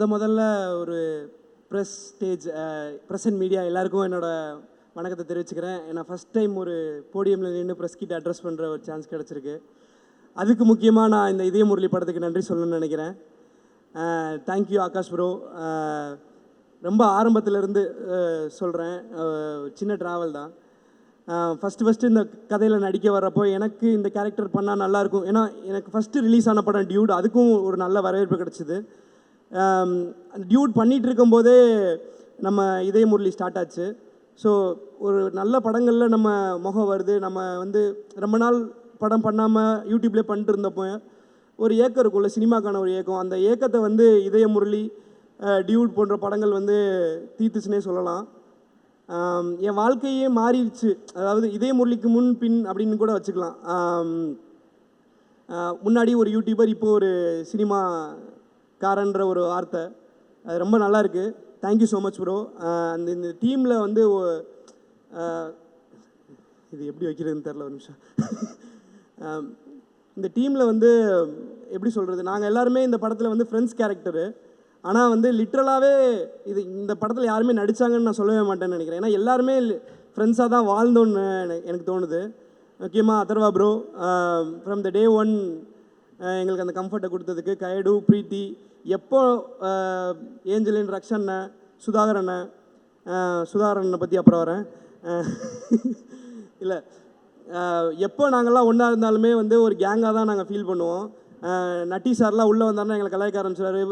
முதல்ல ஒரு press stage present media எல்லாருக்கும் என்னோட வணக்கத்தை தெரிவிச்சுக்கிறேன். நான் ஃபஸ்ட் டைம் ஒரு போடியமில் நின்று ப்ரெஸ் கிட்ட அட்ரஸ் பண்ணுற ஒரு சான்ஸ் கிடச்சிருக்கு. அதுக்கு முக்கியமாக நான் இந்த இதய முரளி படத்துக்கு நன்றி சொல்லணும்னு நினைக்கிறேன். Thank you Akash bro. ரொம்ப ஆரம்பத்திலேருந்து சொல்கிறேன், சின்ன ட்ராவல் தான். ஃபஸ்ட்டு இந்த கதையில் நடிக்க வர்றப்போ எனக்கு இந்த கேரக்டர் பண்ணால் நல்லாயிருக்கும். ஏன்னா எனக்கு ஃபஸ்ட்டு ரிலீஸ் ஆன படம் டியூட், அதுக்கும் ஒரு நல்ல வரவேற்பு கிடச்சிது. டியூட் பண்ணிகிட்டு இருக்கும்போதே நம்ம இதய முரளி ஸ்டார்ட் ஆச்சு. ஸோ ஒரு நல்ல படங்களில் நம்ம முகம் வருது. நம்ம வந்து ரொம்ப நாள் படம் பண்ணாமல் யூடியூப்லேயே பண்ணிட்டு இருந்தப்போ ஒரு ஏக்கம் இருக்கும்ல, சினிமாக்கான ஒரு ஏக்கம். அந்த ஏக்கத்தை வந்து இதய முரளி, டியூட் போன்ற படங்கள் வந்து தீர்த்துச்சுனே சொல்லலாம். என் வாழ்க்கையே மாறிடுச்சு. அதாவது இதய முரளிக்கு முன் பின் அப்படின்னு கூட வச்சுக்கலாம். முன்னாடி ஒரு யூடியூபர், இப்போ ஒரு சினிமா காரன்ற ஒரு வார்த்தை. அது ரொம்ப நல்லா இருக்குது. Thank you so much bro. இந்த டீமில் வந்து இது எப்படி வைக்கிறதுன்னு தெரில, ஒரு நிமிஷம். இந்த டீமில் வந்து எப்படி சொல்கிறது, நாங்கள் எல்லாருமே இந்த படத்தில் வந்து ஃப்ரெண்ட்ஸ் கேரக்டரு. ஆனால் வந்து லிட்ரலாகவே இந்த படத்தில் யாருமே நடித்தாங்கன்னு நான் சொல்லவே மாட்டேன்னு நினைக்கிறேன். ஏன்னா எல்லாருமே ஃப்ரெண்ட்ஸாக தான் வாழ்ந்தோன்னு எனக்கு தோணுது. முக்கியமாக Atharva bro, from the day one எங்களுக்கு அந்த கம்ஃபர்ட்டை கொடுத்ததுக்கு. கயடு, பிரீத்தி, எப்போ ஏஞ்சலின், ரக்ஷண்ண, சுதாகரண்ணை பற்றி அப்புறம் வரேன். இல்லை, எப்போ நாங்கள்லாம் ஒன்றா இருந்தாலுமே வந்து ஒரு கேங்காக தான் நாங்கள் ஃபீல் பண்ணுவோம். நட்டி சார்லாம் உள்ளே வந்தாருன்னா எங்களை கலாய்க்க ஆரம்பிச்சாரு.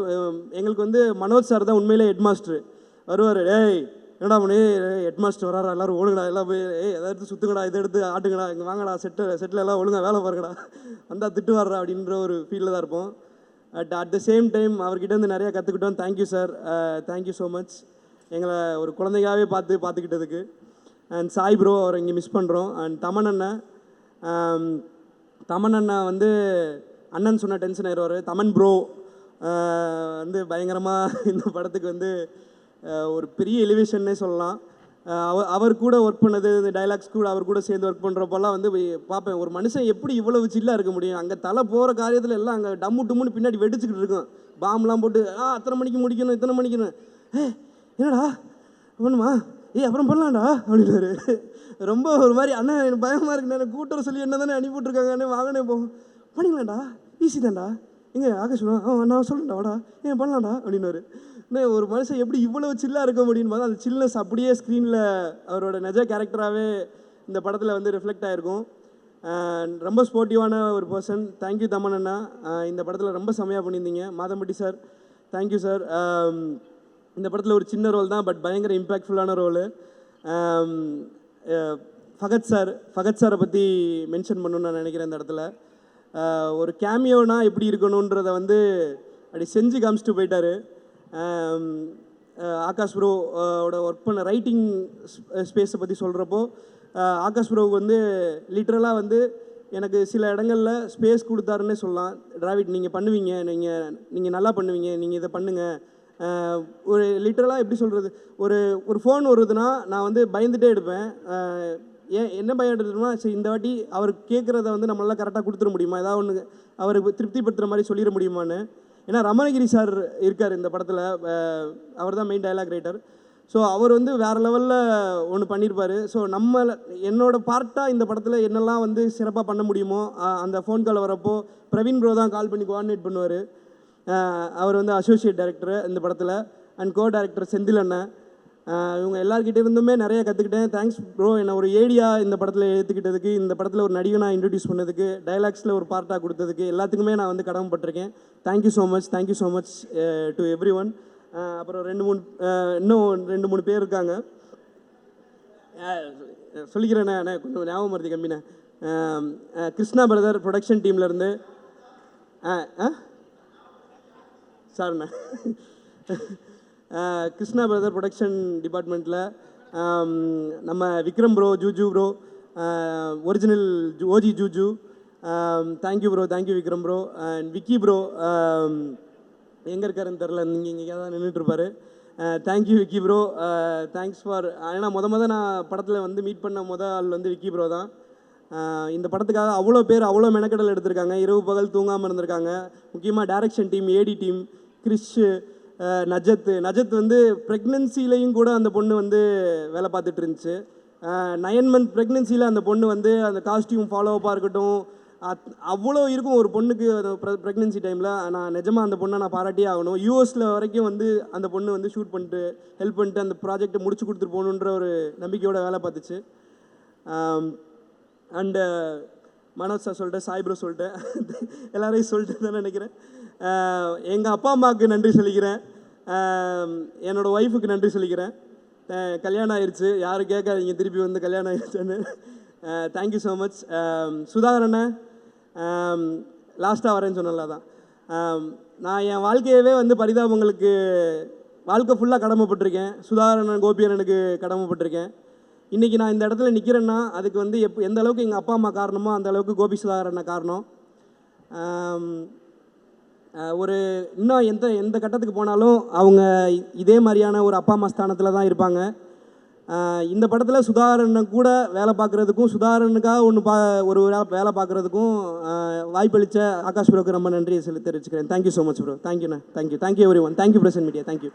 எங்களுக்கு வந்து மனோஜ் சார் தான் உண்மையிலே ஹெட் மாஸ்டர். வருவார், ஏய் என்னடா பண்ணி ஹெட் மாஸ்டர் வராரா, எல்லோரும் ஒழுங்கடா, எல்லாம் போய் எதை எடுத்து சுற்றுங்கடா, இதை எடுத்து ஆட்டுங்கடா, இங்கே வாங்கடா, செட்டில் எல்லாம் ஒழுங்காக வேலை பாருங்கடா, வந்தால் திட்டு வர்றா அப்படின்ற ஒரு ஃபீலில் தான் இருப்போம். அட் த சேம் டைம் அவர்கிட்ட வந்து நிறையா கற்றுக்கிட்டோம். Thank you sir, thank you so much. எங்களை ஒரு குழந்தையாகவே பார்த்துக்கிட்டதுக்கு. அண்ட் சாய் ப்ரோ, அவரை இங்கே மிஸ் பண்ணுறோம். அண்ட் தமன் அண்ணா வந்து அண்ணன் சொன்ன டென்ஷன் ஆயிடுவார். தமன் ப்ரோ வந்து பயங்கரமாக இந்த படத்துக்கு வந்து ஒரு பெரிய எலிவேஷன்னே சொல்லலாம். அவர் கூட ஒர்க் பண்ணது, இந்த டைலாக்ஸ் கூட அவர் கூட சேர்ந்து ஒர்க் பண்ணுறப்பெல்லாம் வந்து பார்ப்பேன், ஒரு மனுஷன் எப்படி இவ்வளவு சில்லாக இருக்க முடியும். அங்கே தலை போகிற காரியத்தில் எல்லாம் அங்கே டம்மு டும்முன்னு பின்னாடி வெடிச்சுக்கிட்டு இருக்கும். பாம்லாம் போட்டு அத்தனை மணிக்கு முடிக்கணும், இத்தனை மணிக்கணும். என்னடா பண்ணுமா, அப்புறம் பண்ணலாம்டா அப்படின்னாரு. ரொம்ப ஒரு மாதிரி, அண்ணா எனக்கு பயமாக இருக்குண்ணா, எனக்கு கூட்டுற சொல்லி என்ன தானே அனுப்பிவிட்ருக்காங்கன்னு, வாங்கினே போகும், பண்ணிக்கலாம்டா, ஈஸி தான்டா, எங்கே ஆகாஷ் நான் சொல்லுண்டா வாடா, பண்ணலாம்டா அப்படின்னாரு. ஒரு மனுஷன் எப்படி இவ்வளவு சில்லாக இருக்க முடியும் போது அந்த சில்னஸ் அப்படியே ஸ்க்ரீனில் அவரோட நிஜ கேரக்டராகவே இந்த படத்தில் வந்து ரிஃப்ளெக்ட் ஆகிருக்கும். ரொம்ப ஸ்போர்ட்டிவான ஒரு பர்சன். தேங்க்யூ தமன் அண்ணா, இந்த படத்தில் ரொம்ப செம்மையாக பண்ணியிருந்தீங்க. Madhampatty sir, thank you sir. இந்த படத்தில் ஒரு சின்ன ரோல் தான், பட் பயங்கர இம்பேக்ட்ஃபுல்லான ரோலு. ஃபகத் சாரை பற்றி மென்ஷன் பண்ணணுன்னு நான் நினைக்கிறேன். இந்த இடத்துல ஒரு கேமியோனா எப்படி இருக்கணுன்றதை வந்து அப்படி செஞ்சு காமிச்சிட்டு போயிட்டார். ஆகாஷ் ப்ரோவோட ஒர்க் பண்ண ரைட்டிங் ஸ்பேஸை பற்றி சொல்கிறப்போ, ஆகாஷ் ப்ரோவுக்கு வந்து லிட்ரலாக வந்து எனக்கு சில இடங்களில் ஸ்பேஸ் கொடுத்தாருன்னே சொல்லலாம். டிராவிட் நீங்கள் பண்ணுவீங்க, நீங்கள் நல்லா பண்ணுவீங்க, நீங்கள் இதை பண்ணுங்கள். ஒரு லிட்ரலாக எப்படி சொல்கிறது, ஒரு ஃபோன் வருதுன்னா நான் வந்து பயந்துகிட்டே எடுப்பேன். என்ன பயம் எடுத்துட்டோம்னா, சரி இந்த வாட்டி அவர் கேட்குறத வந்து நம்மளால் கரெக்டாக கொடுத்துட முடியுமா, ஏதாவது ஒன்று அவருக்கு திருப்திப்படுத்துகிற மாதிரி சொல்லிட முடியுமான்னு. ஏன்னா ரமணகிரி சார் இருக்கார் இந்த படத்தில், அவர் தான் மெயின் டைலாக் ரைட்டர். ஸோ அவர் வந்து வேறு லெவலில் ஒன்று பண்ணியிருப்பார். ஸோ என்னோட பார்ட்டாக இந்த படத்தில் என்னெல்லாம் வந்து சிறப்பாக பண்ண முடியுமோ, அந்த ஃபோன் கால் வரப்போ பிரவீன் ப்ரோ தான் கால் பண்ணி கோஆர்டினேட் பண்ணுவார். அவர் வந்து அசோசியேட் டைரக்டர் இந்த படத்தில். அண்ட் கோ டைரக்டர் செந்தில் அண்ணன். இவங்க எல்லாருக்கிட்டே இருந்துமே நிறையா கற்றுக்கிட்டேன். தேங்க்ஸ் ப்ரோ, என்னை ஒரு ஏடியா இந்த படத்தில் ஏற்றுக்கிட்டதுக்கு, இந்த படத்தில் ஒரு நடிகனாக இன்ட்ரடியூஸ் பண்ணதுக்கு, டைலாக்ஸில் ஒரு பார்ட்டாக கொடுத்ததுக்கு, எல்லாத்துக்குமே நான் வந்து கடமைப்பட்டிருக்கேன். Thank you so much, thank you so much to everyone. அப்புறம் இன்னும் ரெண்டு மூணு பேர் இருக்காங்க, சொல்லிக்கிறேண்ணே, கொஞ்சம் ஞாபகம் மருதி கம்மிண்ணே. கிருஷ்ணா பிரதர் ப்ரொடக்ஷன் டீம்லேருந்து சார்ண்ணே, கிருஷ்ணா பிரதர் ப்ரொடக்ஷன் டிபார்ட்மெண்ட்டில் நம்ம விக்ரம் ப்ரோ, ஜூஜு ப்ரோ, ஒரிஜினல் ஓஜி ஜூஜு, thank you bro, thank you Vikram bro. And Vicky bro எங்கே இருக்காருன்னு தெரில, இங்கே தான் நின்றுட்டுருப்பார். Thank you Vicky bro, thanks for. ஏன்னா நான் படத்தில் வந்து மீட் பண்ண ஆள் வந்து விக்கி ப்ரோ தான். இந்த படத்துக்காக அவ்வளோ பேர் அவ்வளோ மெனக்கடல் எடுத்திருக்காங்க, இரவு பகல் தூங்காமல் இருந்திருக்காங்க. முக்கியமாக டைரக்ஷன் டீம், ஏடி டீம், கிறிஷ், நஜத் வந்து ப்ரெக்னென்சிலையும் கூட அந்த பொண்ணு வந்து வேலை பார்த்துட்டு இருந்துச்சு. 9 மந்த் ப்ரெக்னென்சியில் அந்த பொண்ணு வந்து அந்த காஸ்டியூம் ஃபாலோஅப்பாக இருக்கட்டும், அவ்வளோ இருக்கும் ஒரு பொண்ணுக்கு ப்ரெக்னென்சி டைமில். நான் நிஜமாக அந்த பொண்ணை நான் பாராட்டியே ஆகணும். யூஎஸில் வரைக்கும் வந்து அந்த பொண்ணு வந்து ஷூட் பண்ணிட்டு ஹெல்ப் பண்ணிட்டு அந்த ப்ராஜெக்டை முடிச்சு கொடுத்துட்டு போகணுன்ற ஒரு நம்பிக்கையோட வேலை பார்த்துச்சு. அண்டு மனோஜ் சார் சொல்லிட்டேன், சாய் ப்ரோ சொல்லிட்டேன், எல்லாரையும் சொல்லிட்டு தான் நினைக்கிறேன். எங்கள் அப்பா அம்மாவுக்கு நன்றி சொல்லிக்கிறேன், என்னோடய ஒய்ஃபுக்கு நன்றி சொல்லிக்கிறேன். கல்யாணம் ஆயிடுச்சு, யாரும் கேட்காதீங்க திருப்பி வந்து கல்யாணம் ஆயிடுச்சுன்னு. Thank you so much. சுதாகரண்ணே, லாஸ்ட்டாக வரேன்னு சொன்னல தான். நான் என் வாழ்க்கையவே வந்து பரிதாபங்களுக்கு வாழ்க்கை ஃபுல்லாக கடமைப்பட்டிருக்கேன். சுதாகரண்ணன், கோபி அண்ணனுக்கு கடமைப்பட்டிருக்கேன். இன்றைக்கி நான் இந்த இடத்துல நிற்கிறேன்னா அதுக்கு வந்து எந்த அளவுக்கு எங்கள் அப்பா அம்மா காரணமோ அந்த அளவுக்கு கோபி சுதாகரண்ணன் காரணம். ஒரு இன்னும் எந்த கட்டத்துக்கு போனாலும் அவங்க இதே மாதிரியான ஒரு அப்பா அம்மா ஸ்தானத்தில் தான் இருப்பாங்க. இந்த படத்தில் சுதாகரன் கூட வேலை பார்க்குறதுக்கும், சுதாகரனுக்காக ஒரு வேலை பார்க்குறதுக்கும் வாய்ப்பளித்த ஆகாஷ் ப்ரோக்கு ரொம்ப நன்றியை தெரிவிச்சுக்கிறேன். Thank you so much bro. தேங்க்யூண்ணா. Thank you everyone. Thank you present media. Thank you.